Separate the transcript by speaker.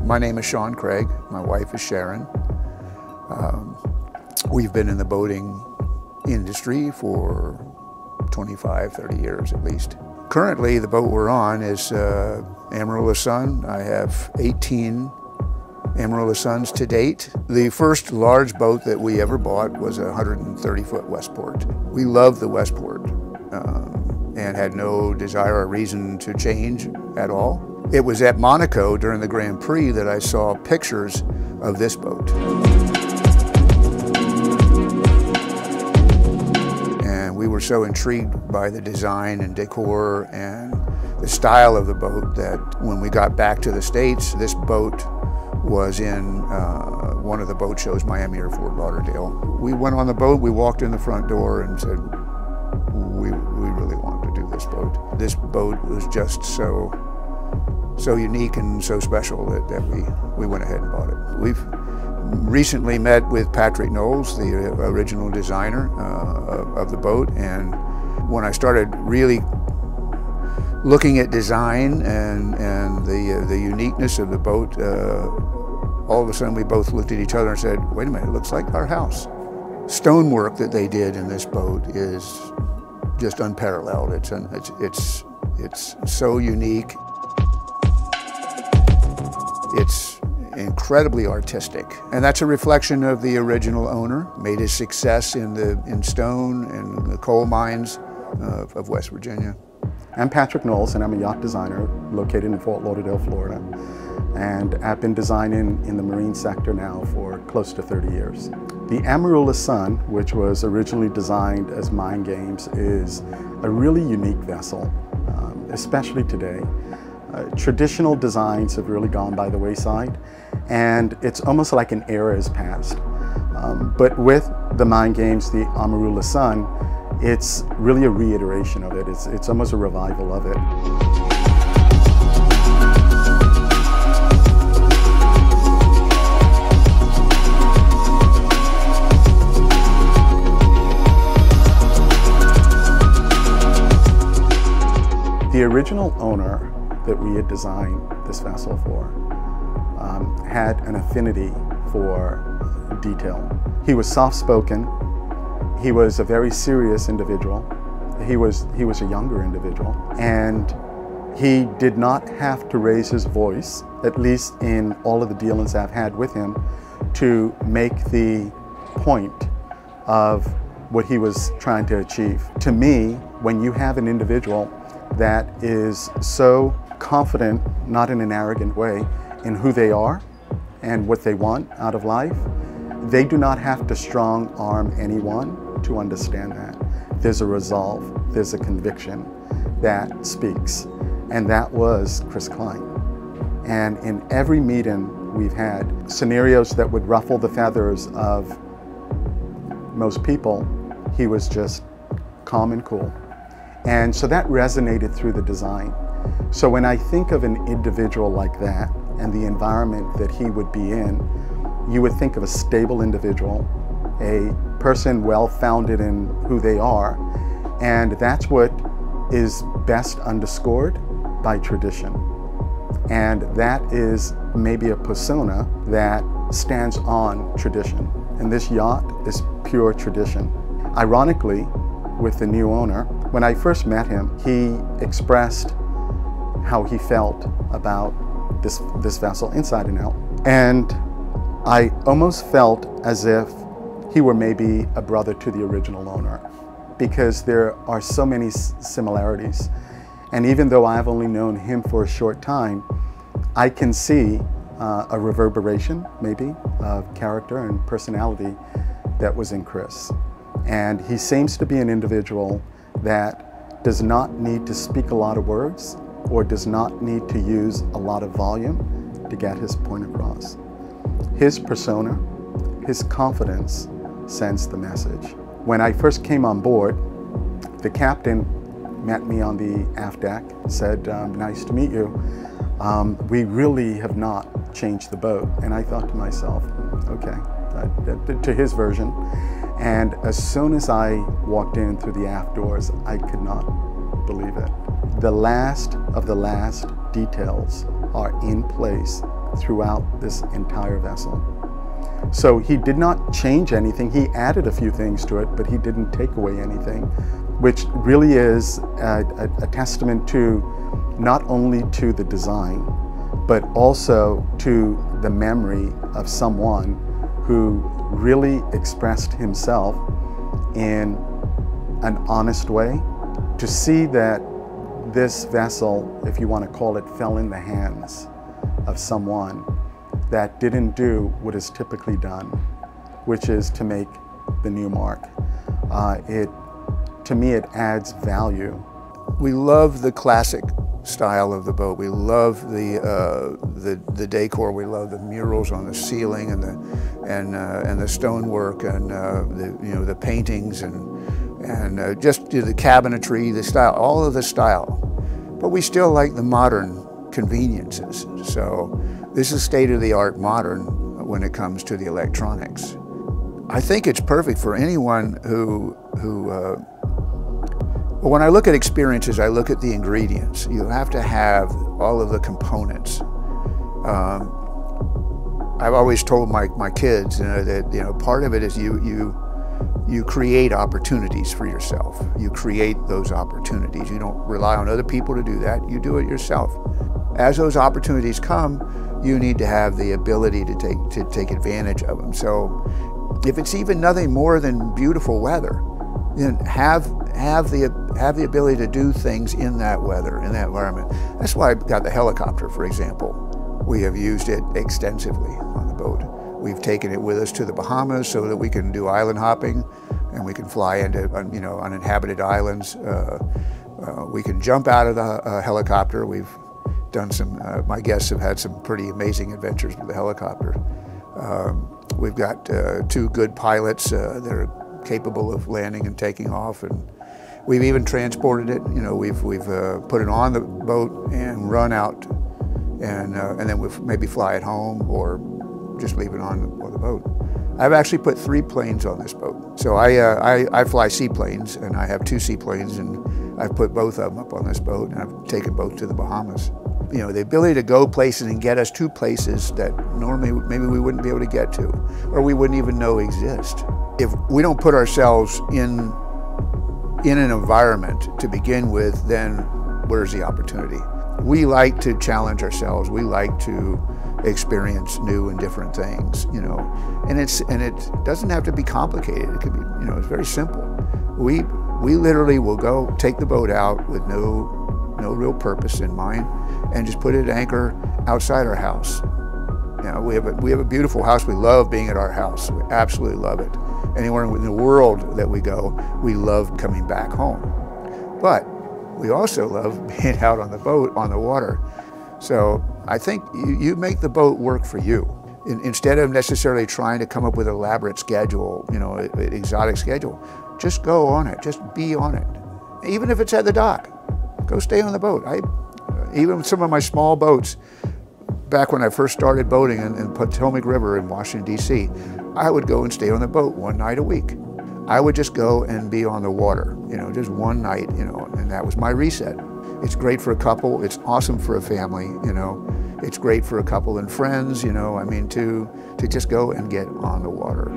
Speaker 1: My name is Sean Craig. My wife is Sharon. We've been in the boating industry for 25, 30 years at least. Currently, the boat we're on is Amarula Sun. I have 18 Amarula Suns to date. The first large boat that we ever bought was a 130-foot Westport. We loved the Westport and had no desire or reason to change at all. It was at Monaco during the Grand Prix that I saw pictures of this boat. And we were so intrigued by the design and decor and the style of the boat that when we got back to the States, this boat was in one of the boat shows, Miami or Fort Lauderdale. We went on the boat, we walked in the front door and said, we really want to do this boat. This boat was just so unique and so special that we went ahead and bought it. We've recently met with Patrick Knowles, the original designer of the boat, and when I started really looking at design and the uniqueness of the boat, all of a sudden we both looked at each other and said, wait a minute, it looks like our house. Stonework that they did in this boat is just unparalleled. It's so unique. It's incredibly artistic, and that's a reflection of the original owner. Made his success in stone and the coal mines of West Virginia.
Speaker 2: I'm Patrick Knowles, and I'm a yacht designer located in Fort Lauderdale, Florida. And I've been designing in the marine sector now for close to 30 years. The Amarula Sun, which was originally designed as mine games, is a really unique vessel, especially today. Traditional designs have really gone by the wayside, and it's almost like an era has passed. But with the mine games, the Amarula Sun, it's really a reiteration of it. It's almost a revival of it. The original owner that we had designed this vessel for had an affinity for detail. He was soft-spoken. He was a very serious individual. He was a younger individual, and he did not have to raise his voice, at least in all of the dealings I've had with him, to make the point of what he was trying to achieve. To me, when you have an individual that is so confident, not in an arrogant way, in who they are and what they want out of life, they do not have to strong-arm anyone to understand that. There's a resolve, there's a conviction that speaks, and that was Chris Klein. And in every meeting we've had, scenarios that would ruffle the feathers of most people, he was just calm and cool. And so that resonated through the design. So when I think of an individual like that and the environment that he would be in, you would think of a stable individual, a person well-founded in who they are, and that's what is best underscored by tradition. And that is maybe a persona that stands on tradition. And this yacht is pure tradition. Ironically, with the new owner, when I first met him, he expressed how he felt about this vessel inside and out. And I almost felt as if he were maybe a brother to the original owner, because there are so many similarities. And even though I've only known him for a short time, I can see a reverberation, maybe, of character and personality that was in Chris. And he seems to be an individual that does not need to speak a lot of words or does not need to use a lot of volume to get his point across. His persona, his confidence sends the message. When I first came on board, the captain met me on the aft deck, said, nice to meet you. We really have not changed the boat. And I thought to myself, okay, to his version. And as soon as I walked in through the aft doors, I could not believe it. The last of the last details are in place throughout this entire vessel. So he did not change anything. He added a few things to it, but he didn't take away anything, which really is a testament to not only to the design, but also to the memory of someone who really expressed himself in an honest way. To see that this vessel, if you want to call it, fell in the hands of someone that didn't do what is typically done, which is to make the new mark. To me, it adds value.
Speaker 1: We love the classic style of the boat. We love the decor. We love the murals on the ceiling and the stonework and the paintings and just the cabinetry, the style, all of the style. But we still like the modern conveniences. So this is state-of-the-art modern when it comes to the electronics. I think it's perfect for anyone when I look at experiences, I look at the ingredients. You have to have all of the components. I've always told my kids that part of it is you create opportunities for yourself. You create those opportunities. You don't rely on other people to do that. You do it yourself. As those opportunities come, you need to have the ability to take advantage of them. So if it's even nothing more than beautiful weather, then have the ability to do things in that weather, in that environment. That's why I got the helicopter, for example. We have used it extensively on the boat. We've taken it with us to the Bahamas so that we can do island hopping, and we can fly into uninhabited islands. We can jump out of the helicopter. We've done some. My guests have had some pretty amazing adventures with the helicopter. We've got 2 good pilots that are capable of landing and taking off, and we've even transported it. We've put it on the boat and run out, and then we'll maybe fly it home or just leave it on the boat. I've actually put 3 planes on this boat. So I fly seaplanes, and I have 2 seaplanes, and I've put both of them up on this boat, and I've taken both to the Bahamas. The ability to go places and get us to places that normally maybe we wouldn't be able to get to, or we wouldn't even know exist. If we don't put ourselves in an environment to begin with, then where's the opportunity? We like to challenge ourselves. We like to experience new and different things, and it doesn't have to be complicated. It could be, it's very simple. We literally will go take the boat out with no real purpose in mind, and just put it at anchor outside our house. We have a beautiful house. We love being at our house. We absolutely love it. Anywhere in the world that we go, we love coming back home. But we also love being out on the boat, on the water. So I think you make the boat work for you. Instead of necessarily trying to come up with an elaborate schedule, an exotic schedule, just go on it, just be on it. Even if it's at the dock, go stay on the boat. Even some of my small boats, back when I first started boating in Potomac River in Washington, D.C., I would go and stay on the boat 1 night a week. I would just go and be on the water, just one night, and that was my reset. It's great for a couple. It's awesome for a family, It's great for a couple and friends, to just go and get on the water.